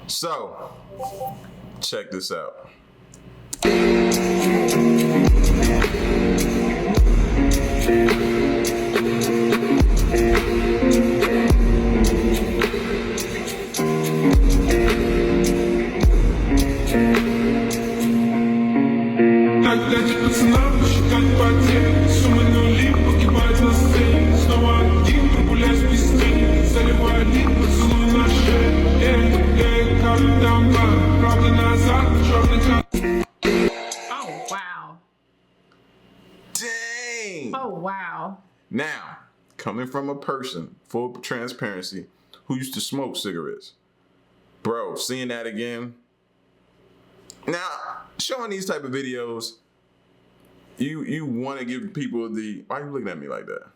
So, check this out. Oh, wow. Dang! Oh, wow. Now, coming from a person, full transparency, who used to smoke cigarettes. Bro, seeing that again. Now, showing these type of videos, you want to give people the... Why are you looking at me like that?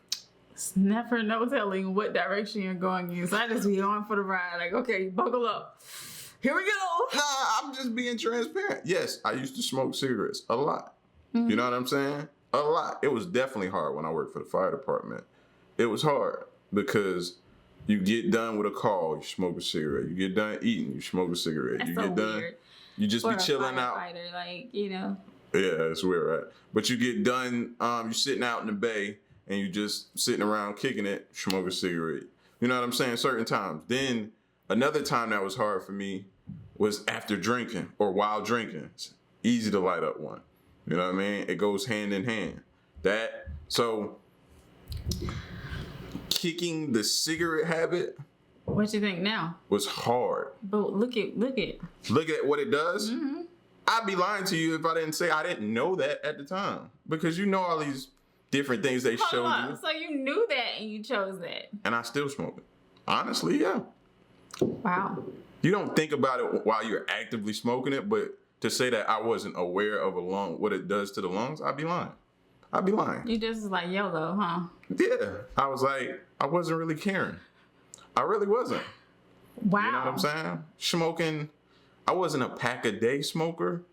It's never no telling what direction you're going in. So I just be on for the ride. Like, okay, buckle up. Here we go. Nah, I'm just being transparent. Yes, I used to smoke cigarettes a lot. You know what I'm saying? A lot. It was definitely hard when I worked for the fire department. It was hard because you get done with a call, you smoke a cigarette. You get done eating, you smoke a cigarette. That's you so get done, weird. you just For be a chilling out. firefighter, like, you know. Yeah, it's weird, right? But you get done, you sitting out in the bay and you just sitting around kicking it, smoke a cigarette. You know what I'm saying? Certain times. Then another time that was hard for me was after drinking or while drinking. It's easy to light up one. You know what I mean? It goes hand in hand. So kicking the cigarette habit What you think now? was hard. But look at. Look at what it does. Mm-hmm. I'd be lying to you if I didn't say I didn't know that at the time. Because you know all these different things they showed you. So you knew that and you chose that. And I still smoke it. Honestly, yeah. Wow. You don't think about it while you're actively smoking it, but to say that I wasn't aware of what it does to the lungs, I'd be lying. You just was like YOLO, huh? Yeah. I was like, I wasn't really caring. I really wasn't. Wow. You know what I'm saying? Smoking, I wasn't a pack a day smoker,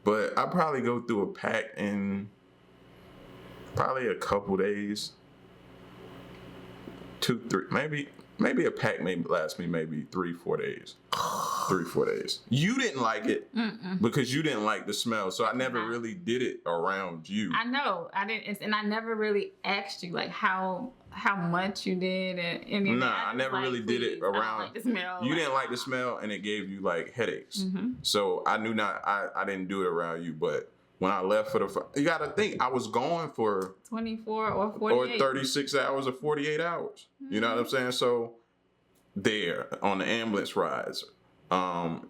but I probably go through a pack in probably a couple days. 2, 3, maybe a pack may last me maybe 3-4 days. 3-4 days. You didn't like it because you didn't like the smell, so I never really did it around you. I know I didn't, and I never really asked you like how much you did, and anything. Nah, I never really did it around. I don't like the smell. You didn't like the smell, and it gave you like headaches. So I knew I didn't do it around you, but when I left for you got to think I was gone for 24 or 48 or 36 hours or 48 hours. You know what I'm saying? So there on the ambulance rides,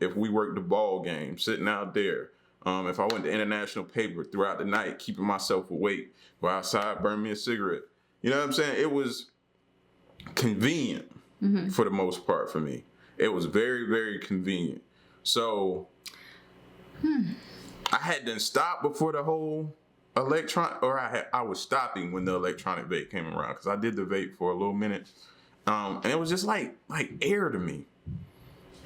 if we worked the ball game, sitting out there, if I went to international paper throughout the night, keeping myself awake, go outside, burn me a cigarette. You know what I'm saying? It was convenient for the most part for me. It was very, very convenient. So I had to stop before the whole I was stopping when the electronic vape came around because I did the vape for a little minute. And it was just like air to me.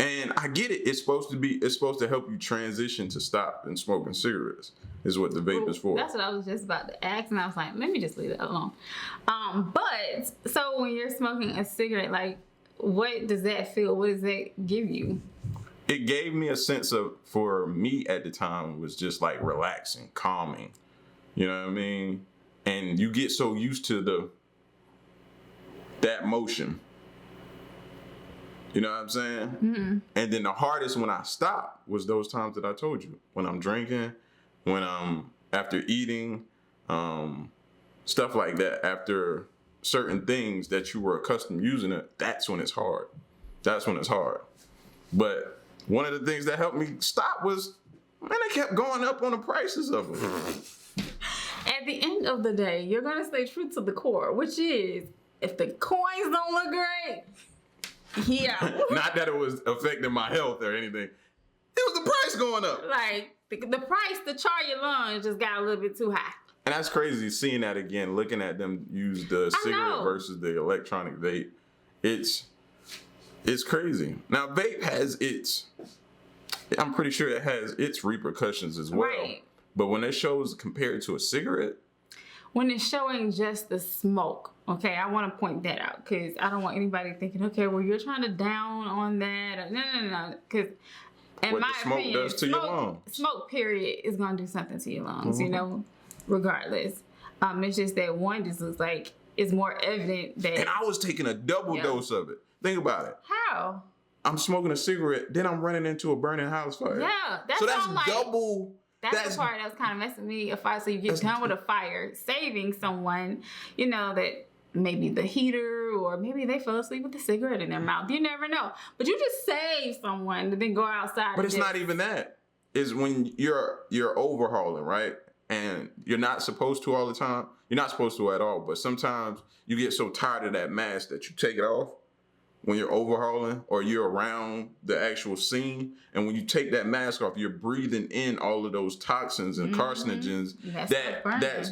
And I get it. It's supposed to help you transition to stop and smoking cigarettes is what the vape is for. That's what I was just about to ask, and I was like, let me just leave it alone. But so when you're smoking a cigarette, like, what does that feel? What does that give you? It gave me a sense of, for me at the time, was just like relaxing, calming. You know what I mean? And you get so used to that motion. You know what I'm saying? And then the hardest when I stopped was those times that I told you. When I'm drinking, when I'm after eating, stuff like that. After certain things that you were accustomed to using it, that's when it's hard. But one of the things that helped me stop was, man, they kept going up on the prices of them. At the end of the day, you're going to stay true to the core, which is, if the coins don't look great, yeah. Not that it was affecting my health or anything. It was the price going up. Like, the price to char your lungs just got a little bit too high. And that's crazy, seeing that again, looking at them use the cigarette versus the electronic vape. It's crazy. Now, vape has I'm pretty sure it has its repercussions as well. Right. But when it shows compared to a cigarette, when it's showing just the smoke. Okay, I want to point that out because I don't want anybody thinking, okay, well, you're trying to down on that. No. Because in What my the smoke opinion, does to your lungs. smoke, period, is going to do something to your lungs, Mm-hmm. Regardless. It's just that one just looks like it's more evident that. And I was taking a double dose of it. Think about it. How? I'm smoking a cigarette, then I'm running into a burning house fire. Yeah, that's so that's all, like, double. That's the part that was kind of messing me. A fire, so you get done with a fire, saving someone, that maybe the heater or maybe they fell asleep with a cigarette in their mouth. You never know. But you just save someone to then go outside. But it's not even that. It's when you're overhauling, right? And you're not supposed to all the time. You're not supposed to at all. But sometimes you get so tired of that mask that you take it off when you're overhauling or you're around the actual scene. And when you take that mask off, you're breathing in all of those toxins and carcinogens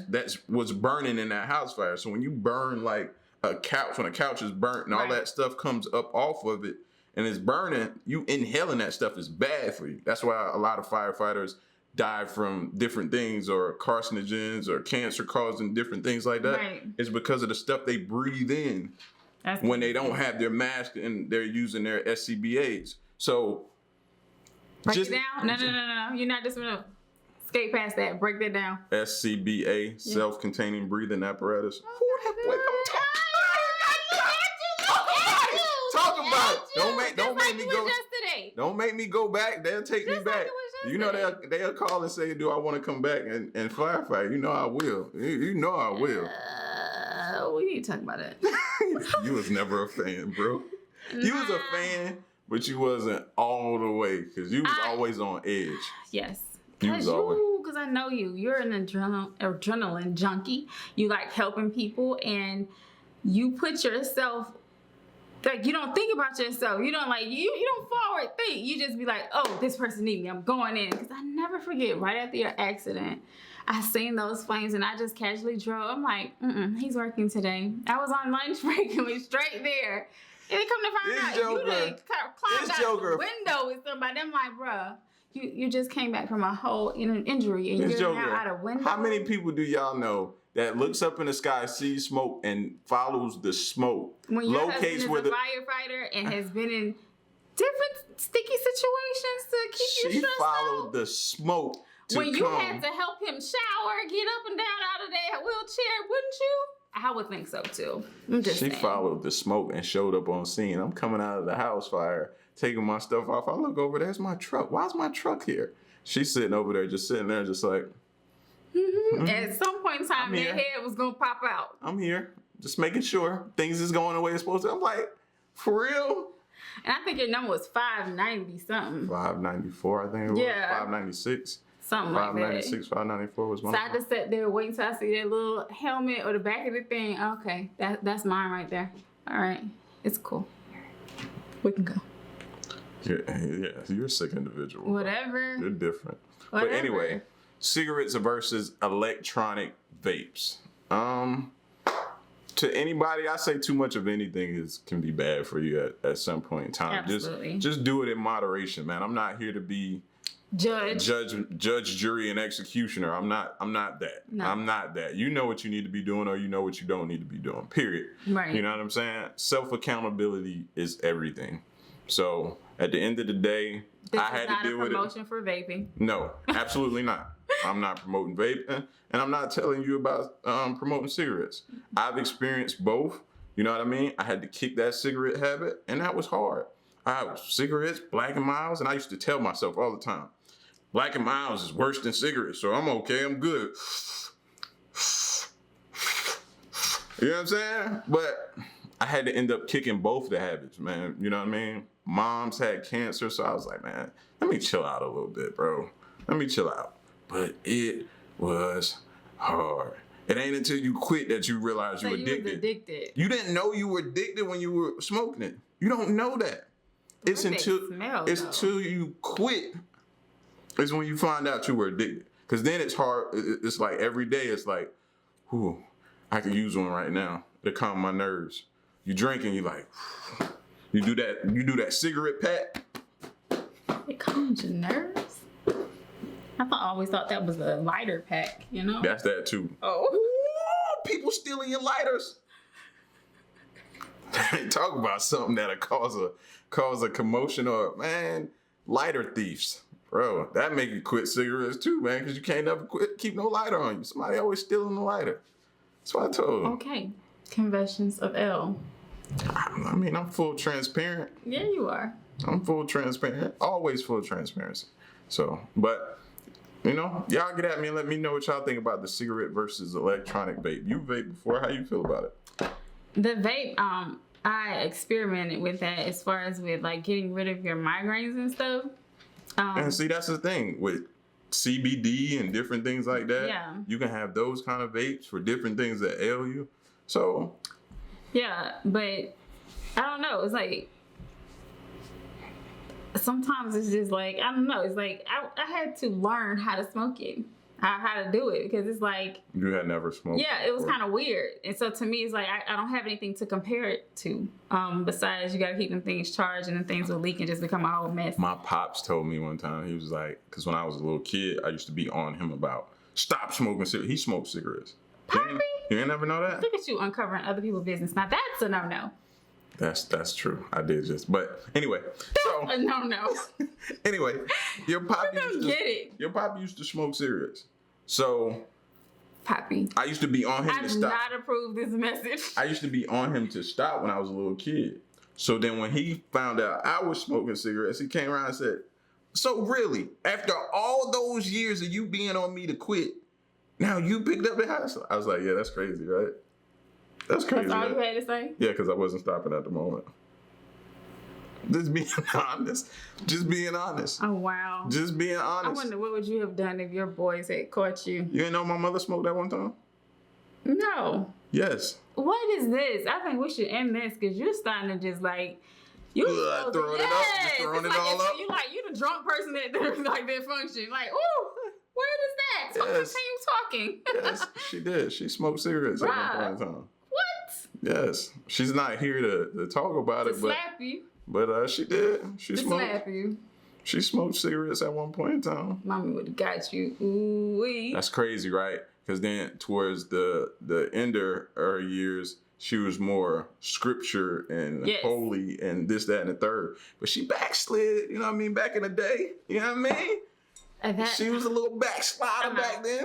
that's what's burning in that house fire. So when you burn like a couch, when a couch is burnt and all that stuff comes up off of it and it's burning, you inhaling that stuff is bad for you. That's why a lot of firefighters die from different things or carcinogens or cancer causing different things like that. Right. It's because of the stuff they breathe in. When they don't have their mask and they're using their SCBAs. So break it down. No. You're not just gonna skate past that. Break that down. SCBA, self-containing breathing apparatus. Talk about it. Don't make me go back. They'll take me back. They'll call and say, "Do I want to come back and firefight?" You know I will. You know I will. We need to talk about it. You was never a fan, bro. You was a fan, but you wasn't all the way because you was always on edge. Yes. Because I know you. You're an adrenaline junkie. You like helping people, and you put yourself. Like, you don't think about yourself. You don't you don't forward think. You just be like, oh, this person need me. I'm going in. Because I never forget, right after your accident, I seen those flames and I just casually drove. I'm like, he's working today. I was on lunch break and we straight there. And they come to find out you done climbed out the window with somebody. I'm like, bruh, you just came back from a whole injury and you're now out of window. How many people do y'all know that looks up in the sky, sees smoke, and follows the smoke? When your husband is a firefighter and has been in different sticky situations to keep you stressed out. She followed the smoke to when you had to help him shower, get up and down out of that wheelchair, wouldn't you? I would think so too. I'm just saying. Followed the smoke and showed up on scene. I'm coming out of the house fire, taking my stuff off. I look over, there's my truck. Why's my truck here? She's sitting over there, just sitting there, just like. At some point in time, their head was going to pop out. I'm here, just making sure things is going the way it's supposed to. I'm like, for real? And I think your number was 590 something. 594, I think it was. Yeah. 596. Something like that. 596, 594 was one. So I just sat there waiting till I see that little helmet or the back of the thing. Okay, that's mine right there. All right, it's cool. We can go. Yeah, you're a sick individual. Whatever. You're different. Whatever. But anyway, cigarettes versus electronic vapes. To anybody, I say too much of anything can be bad for you at some point in time. Absolutely. Just do it in moderation, man. I'm not here to be judge, jury, and executioner. I'm not that. No. I'm not that. You know what you need to be doing, or you know what you don't need to be doing. Period. Right. You know what I'm saying? Self accountability is everything. So at the end of the day, I had to deal with it. This is not a promotion for vaping. No, absolutely not. I'm not promoting vaping, and I'm not telling you about promoting cigarettes. I've experienced both. You know what I mean? I had to kick that cigarette habit, and that was hard. I was cigarettes, Black and Milds, and I used to tell myself all the time, Black and Milds is worse than cigarettes, so I'm okay, I'm good. You know what I'm saying? But I had to end up kicking both the habits, man. You know what I mean? Mom's had cancer, so I was like, man, let me chill out a little bit, bro. Let me chill out. But it was hard. It ain't until you quit that you realize you're addicted. You didn't know you were addicted when you were smoking it. You don't know that. It's until you quit is when you find out you were addicted. Because then it's hard. It's like every day it's like, whew, I could use one right now to calm my nerves. You drink and you like, you do that cigarette pack. It calms your nerves? I always thought that was a lighter pack, you know? That's that too. Oh. people stealing your lighters. Talk about something that'll cause a commotion or, man, lighter thieves. Bro, that make you quit cigarettes too, man, because you can't never keep no lighter on you. Somebody always stealing the lighter. That's what I told him. Okay. Confessions of L. I mean, I'm full transparent. Yeah, you are. I'm full transparent. Always full transparency. So, but, you know, y'all get at me and let me know what y'all think about the cigarette versus electronic vape. You vape before. How you feel about it? The vape, I experimented with that as far as with like getting rid of your migraines and stuff. And see, that's the thing with CBD and different things like that. Yeah. You can have those kind of vapes for different things that ail you. So. Yeah, but I don't know. It's like sometimes it's just like, I don't know. It's like I had to learn how to smoke it. How to do it, because it's like you had never smoked. Yeah, it was kind of weird, and so to me, it's like I don't have anything to compare it to. Besides, you got to keep them things charged, and then things will leak and just become a whole mess. My pops told me one time, he was like, because when I was a little kid, I used to be on him about stop smoking cigarettes. He smoked cigarettes. Poppy? You ain't never know that? Look at you uncovering other people's business. Now that's a no. That's true. I did just, but anyway. So a no. Anyway, your poppy Your poppy used to smoke cigarettes. So Poppy, I used to be on him I to do stop. not approve this message. I used to be on him to stop when I was a little kid. So then when he found out I was smoking cigarettes, he came around and said, so really, after all those years of you being on me to quit, now you picked up the house? I was like, yeah, that's crazy, right? That's crazy. That's all right? you had to say? Yeah, because I wasn't stopping at the moment. Just being honest. Just being honest. Oh, wow. Just being honest. I wonder what would you have done if your boys had caught you? You didn't know my mother smoked that one time? No. Yes. What is this? I think we should end this because you're starting to just like throwing it up, just throwing it all up. You the drunk person that like that function. Like, ooh, where is that? So Yes. continue talking. Yes, she did. She smoked cigarettes at one point in time. What? Yes. She's not here to talk about it, Slap you. but she did. She smoked. Slap you. She smoked cigarettes at one point in time. Mommy would have got you. Ooh-wee. That's crazy, right? Because then towards the end of her years, she was more scripture and holy and this, that, and the third. But she backslid, you know what I mean, back in the day. You know what I mean? She was a little backslider back then.